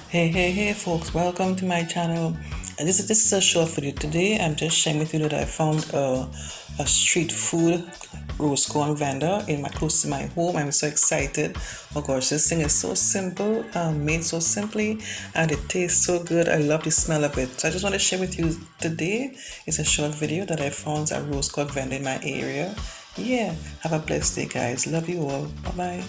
Hey folks, welcome to my channel. This is a short video. Today I'm just sharing with you that I found a street food roast corn vendor close to my home. I'm so excited. Oh gosh, this thing is so simple, made so simply, and it tastes so good. I love the smell of it. So I just want to share with you today. It's a short video that I found a roast corn vendor in my area. Yeah, have a blessed day guys. Love you all. Bye bye.